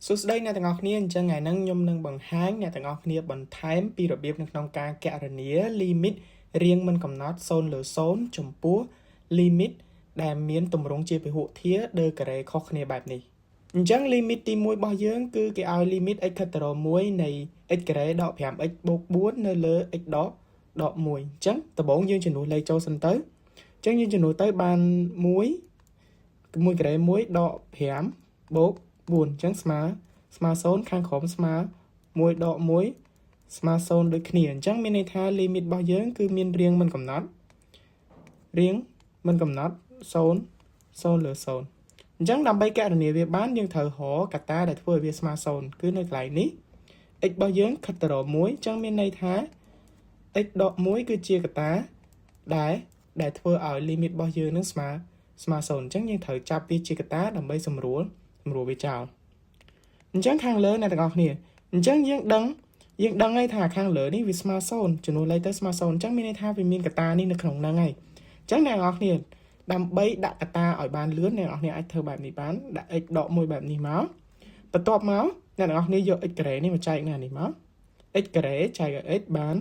សួស្តីអ្នកទាំងអស់គ្នាអញ្ចឹងថ្ងៃហ្នឹងខ្ញុំនឹងបង្ហាញអ្នកទាំងអស់គ្នាបន្ថែមពីរបៀបនៅក្នុងការគណនា limit រៀងមិនកំណត់0លើ0ចំពោះ limit ដែលមានទម្រង់ជាពហុធាតុដឺការ៉េខុសគ្នាបែបនេះអញ្ចឹង limit ទី1របស់យើងគឺគេឲ្យ limit x ខិតទៅរ1នៃ x ការ៉េដក 5x បូក4នៅលើ x ដក1អញ្ចឹងដំបូងយើងចំនួនលេខចូលសិនទៅអញ្ចឹងយើងចំនួនទៅបាន1ការ៉េ1ដក5បូក4អញ្ចឹងស្មើ0ខាងក្រោមស្មើ1ដក1ស្មើ0ដូចគ្នាអញ្ចឹងមានន័យថា limit របស់យើងគឺមានរៀងមិនកំណត់0លើ0អញ្ចឹងដើម្បីគណនាវាបានយើងត្រូវរកកត្តាដែលធ្វើឲ្យវាស្មើ0គឺនៅកន្លែងនេះ x របស់យើងខិតទៅរក1អញ្ចឹងមានន័យថា x ដក1គឺជាកត្តាដែលធ្វើឲ្យ limit របស់យើងនឹងស្មើ0អញ្ចឹងយើងត្រូវចាប់វាជាកត្តាដើម្បីសម្រួលវាចោលអញ្ចឹងខាងលើអ្នកទាំងអស់គ្នាអញ្ចឹងយើងដឹងហើយថាខាងលើនេះវាស្មើ0ចំនួនលេខទៅស្មើ0អញ្ចឹងមានន័យថាវាមានកត្តានេះនៅក្នុងហ្នឹងហើយអញ្ចឹងអ្នកទាំងអស់គ្នាដើម្បីដាក់កត្តាឲ្យបានលឿនអ្នកទាំងអស់គ្នាអាចធ្វើបែបនេះបានដាក់ x ដក1បែបនេះមកបន្ទាប់មកអ្នកទាំងអស់គ្នាយក x ការ៉េនេះមកចែកនៅនេះមក x ការ៉េចែកឲ្យ x បាន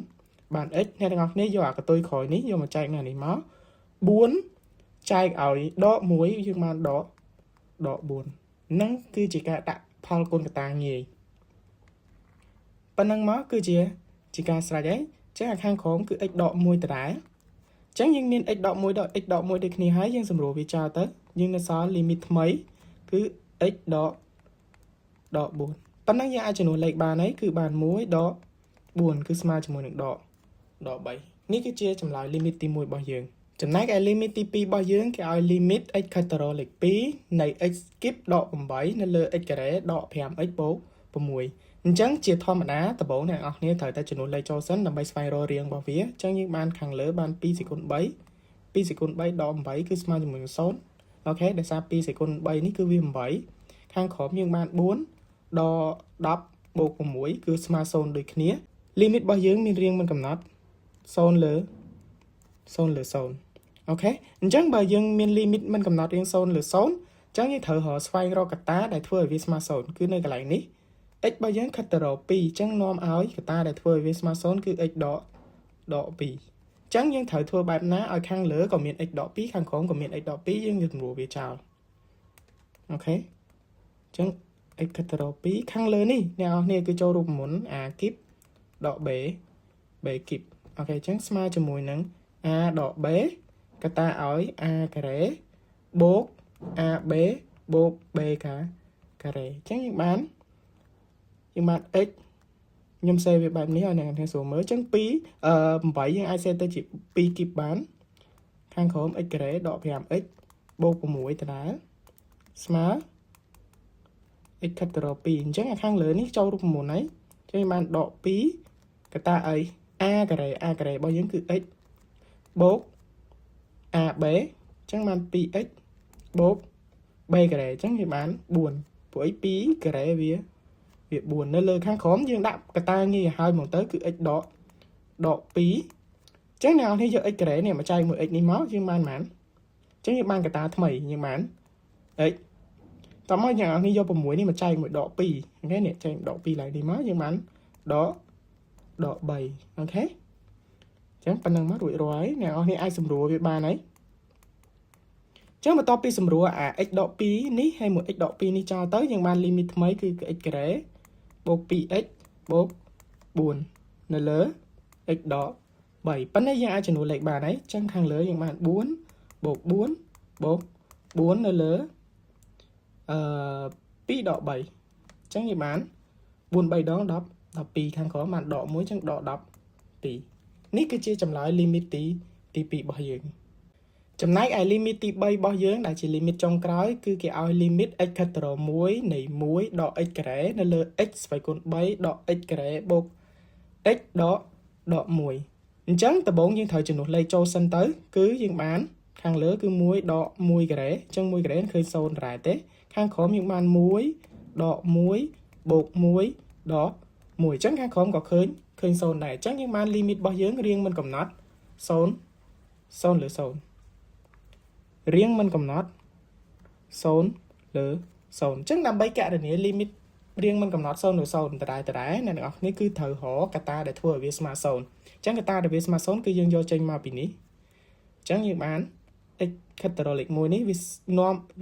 x អ្នកទាំងអស់គ្នាយកអាកតុយក្រោយនេះយកមកចែកនៅនេះមក4ចែកឲ្យដក1យើងបានដក4ហ្នឹងគឺជាការដាក់ផលគុណកត្តាងាយប៉ុណ្ណឹងមកគឺជាការស្រេចហើយអញ្ចឹងខាងក្រោមគឺ x ដក1ដដែលអញ្ចឹងយើងមាន x ដក1ដក x ដក1ដូចគ្នាហើយយើងសម្រួលវាចោលទៅយើងនៅសល់ limit ថ្មីគឺ x ដក4ប៉ុណ្ណឹងយើងអាចចំនួនលេខបានហើយគឺបាន1ដក4គឺស្មើជាមួយនឹងដក3នេះគឺជាចម្លើយ limit ទី1របស់យើងចំណែកឯ limit ទី2របស់យើងគេឲ្យ limit x ខិតទៅរកលេខ2នៃ x គីបដក8នៅលើ x ការ៉េដក 5x បូក6អញ្ចឹងជាធម្មតាដំបូងអ្នកនរគ្នាត្រូវតែចំនួនលេខចូលសិនដើម្បីស្វែងរករាងរបស់វាអញ្ចឹងយើងបានខាងលើបាន2សេគុណ3 2សេគុណ3ដក8គឺស្មើជាមួយនឹង0អូខេដោយសារ2សេគុណ3នេះគឺវា8ខាងក្រោមយើងបាន4ដក10បូក6គឺស្មើ0ដូចគ្នា limit របស់យើងមានរាងមិនកំណត់0លើ0អូខេអញ្ចឹងបើយើងមាន limit មិនកំណត់រៀង0លើ0អញ្ចឹងយើងត្រូវរកស្វែងរកកត្តាដែលធ្វើឲ្យវាស្មើ0គឺនៅកន្លែងនេះ x របស់យើងខិតទៅរក2អញ្ចឹងនាំឲ្យកត្តាដែលធ្វើឲ្យវាស្មើ0គឺ x ដក2អញ្ចឹងយើងត្រូវធ្វើបែបណាឲ្យខាងលើក៏មាន x ដក2ខាងក្រោមក៏មាន x ដក2យើងសម្រួលវាចោលអូខេអញ្ចឹង x ខិតទៅរក2ខាងលើនេះអ្នកនរគ្នាគឺចូលរូបមន្ត a គីបដក b គីបអូខេអញ្ចឹងស្មើជាមួយនឹង a ដក b កត្តាឲ្យ a ការ៉េបូក ab បូក b ការ៉េអញ្ចឹងយើងបាន x ខ្ញុំសេវាបែបនេះឲ្យអ្នកនរគ្នាស្រួលមើលអញ្ចឹង8យើងអាចសេទៅជា2គីបបានខាងក្រោម x ការ៉េដក 5x បូក6ដដែលស្មើ x ខិតទៅរក2អញ្ចឹងខាងលើនេះចូលរូបមន្តហើយអញ្ចឹងបានដក2កត្តាអី a ការ៉េរបស់យើងគឺ x បូក ab អញ្ចឹងបាន 2x បូក b ការ៉េអញ្ចឹងវាបាន4ព្រោះអី2ការ៉េវា4នៅលើខាងក្រោមយើងដាក់កត្តាងាយឲ្យហើយមកទៅគឺ x ដក2អញ្ចឹងអ្នកនរគ្នាយក x ការ៉េនេះមកចែកមួយ x នេះមកយើងបានប៉ុន្មានអញ្ចឹងយើងបានកត្តាថ្មីយើងបាន x តោះមកអ្នកនរគ្នាយក6នេះមកចែកមួយដក2អូខេនេះចែកដក2ឡើងនេះមកយើងបានដក3អូខេអញ្ចឹងប៉ុណ្ណឹងមករួចរាល់ហើយអ្នកនរគ្នាអាចសម្រួលវាបានហើយអញ្ចឹងបន្ទាប់ពីសម្រួលអា x ដក2នេះហើយមួយ x ដក2នេះចោលទៅយើងបាន limit ថ្មីគឺ x ការ៉េបូក 2x បូក4នៅលើ x ដក3ប៉ុន្តែយើងអាចចំនួនលេខបានហើយអញ្ចឹងខាងលើយើងបាន4បូក4បូក4នៅលើ2ដក3អញ្ចឹងយើងបាន4 3ដង10 12ខាងក្រោមបានដក1អញ្ចឹងដក12នេះគឺជាចម្លើយ limit ទី2របស់យើងចំណែកឯ limit ទី3របស់យើងដែលជា limit ចុងក្រោយគឺគេឲ្យ limit x ខិតទៅរក1នៃ1ដក x ការ៉េនៅលើ x ស្វ័យគុណ3ដក x ការ៉េបូក x ដក1អញ្ចឹងដំបូងយើងត្រូវចំនួនលេខចូលសិនទៅគឺយើងបានខាងលើគឺ1ដក1ការ៉េអញ្ចឹង1ការ៉េឃើញ0ដែរទេខាងក្រោមយើងបាន1ដក1បូក1ដក1អញ្ចឹងខាងក្រោមក៏ឃើញ0ដែរអញ្ចឹងយើងបាន limit របស់យើងរៀងមិនកំណត់0លើ0រៀងមិនកំណត់0លើ0អញ្ចឹងដើម្បីកណនា limit រៀងមិនកំណត់សូនឬសូនតដែរអ្នកទាំងអស់គ្នាគឺត្រូវរកកតាដែលធ្វើឲ្យវាស្មើសូនអញ្ចឹងកតាដែលវាស្មើសូនគឺយើងយកចេញមកពីនេះអញ្ចឹងយើងបាន x ខិតទៅរកលេខ1នេះ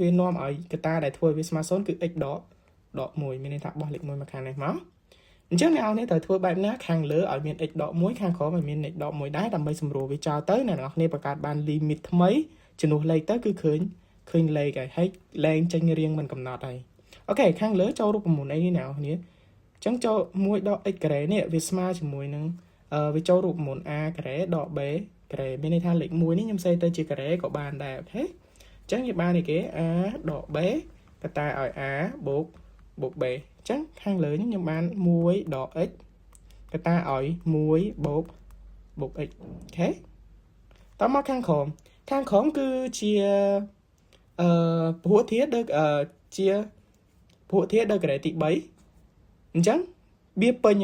វានាំឲ្យកតាដែលធ្វើឲ្យវាស្មើសូនគឺ x ដក1មានន័យថាបោះលេខ1មកខាងនេះមកអញ្ចឹងអ្នកនរនេះត្រូវធ្វើបែបណាខាងលើឲ្យមាន x ដក1ខាងក្រោមឲ្យមាន x ដក1ដែរដើម្បីសម្រួលវាចោលទៅអ្នកនរគ្នាបង្កើតបាន limit ថ្មីជំនួសលេខទៅគឺឃើញលេខហើយលែងចេញរៀងមិនកំណត់ហើយអូខេខាងលើចូលរូបមន្តអីនេះអ្នកនរគ្នាអញ្ចឹងចូល1ដក x ការ៉េនេះវាស្មើជាមួយនឹងវាចូលរូបមន្ត a ការ៉េដក b ការ៉េមានន័យថាលេខ1នេះខ្ញុំសេទៅជាការ៉េក៏បានដែរអូខេអញ្ចឹងយើងបាននេះគេ a ដក b កតាឲ្យ a បូក b អញ្ចឹងខាងលើនេះខ្ញុំបាន1ដក x កតាឲ្យ1បូក x អូខេតមកខាងក្រោមគឺជាពហុធាតុដូចជាពហុធាតុដូចការ៉េទី3អញ្ចឹងវាពេញ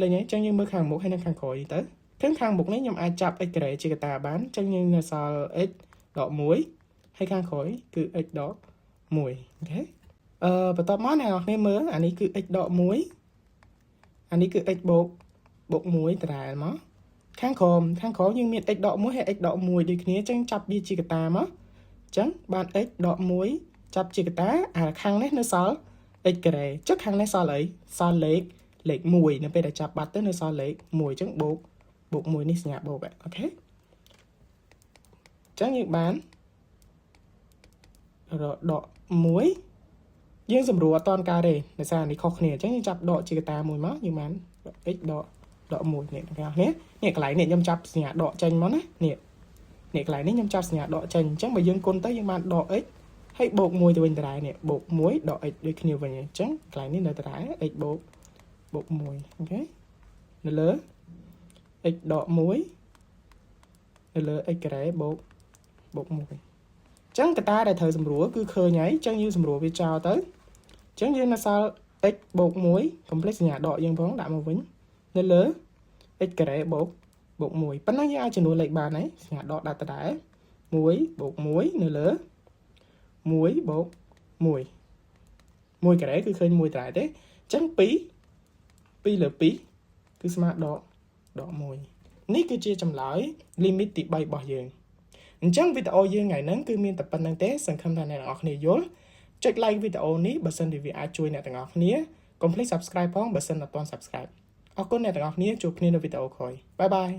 លេញហើយអញ្ចឹងយើងមើលខាងមុខហើយនិងខាងក្រោយទៅខាងមុខនេះខ្ញុំអាចចាប់ x ការ៉េជាកតាបានអញ្ចឹងយើងនៅសល់ x ដក1ហើយខាងក្រោយគឺ x ដក1អូខេបន្ទាប់មកអ្នកនរគ្នាមើលអានេះគឺ x ដក1អានេះគឺ x បូក1ដដែលមកខាងក្រោមយើងមាន x ដក1ហើយ x ដក1ដូចគ្នាអញ្ចឹងចាប់វាជាកតាមកអញ្ចឹងបាន x ដក1ចាប់ជាកតាអាខាងនេះនៅសល់ x ការ៉េចុះខាងនេះសល់អីសល់លេខ1នៅពេលដែលចាប់បាត់ទៅនៅសល់លេខ1អញ្ចឹងបូក1នេះសញ្ញាបូកអូខេអញ្ចឹងយើងបានរដក1យើងសម្រួលអត់តនកើតទេដោយសារនេះខុសគ្នាអញ្ចឹងយើងចាប់ដកជាកតាមួយមកយើងបាន x ដក1នេះបងប្អូននេះកន្លែងនេះខ្ញុំចាប់សញ្ញាដកចេញមកណានេះកន្លែងនេះខ្ញុំចាប់សញ្ញាដកចេញអញ្ចឹងបើយើងគុណទៅយើងបានដក x ហើយបូក1ទៅវិញដដែលនេះបូក1ដក x ដូចគ្នាវិញអញ្ចឹងកន្លែងនេះនៅដដែល x បូក1អូខេនៅលើ x ដក1នៅលើ x ការ៉េបូក1អញ្ចឹងកតាដែលត្រូវសម្រួលគឺឃើញហើយអញ្ចឹងយើងសម្រួលវាចោលទៅអញ្ចឹងយើងនៅសល់ x បូក1កុំភ្លេចសញ្ញាដកយើងផងដាក់មកវិញនៅលើ x ការ៉េបូក1ប៉ុណ្ណឹងយើងអាចចំនួនលេខបានហើយសញ្ញាដកដាក់ដដែល1បូក1នៅលើ1បូក1ការ៉េគឺឃើញ1ដដែលទេអញ្ចឹង2លើ2គឺស្មើដក1នេះគឺជាចម្លើយ limit ទី3របស់យើងអញ្ចឹងវីដេអូយើងថ្ងៃហ្នឹងគឺមានតែប៉ុណ្្នឹងទេសង្ឃឹមថាអ្នកទាំងអស់គ្នាយល់ចុច like វីដេអូនេះបើសិនជាវាអាចជួយអ្នកទាំងអស់គ្នាកុំភ្លេច subscribe ផងបើសិនអត់ទាន់ subscribe អរគុណអ្នកទាំងអស់គ្នាជួបគ្នានៅវីដេអូក្រោយបាយបាយ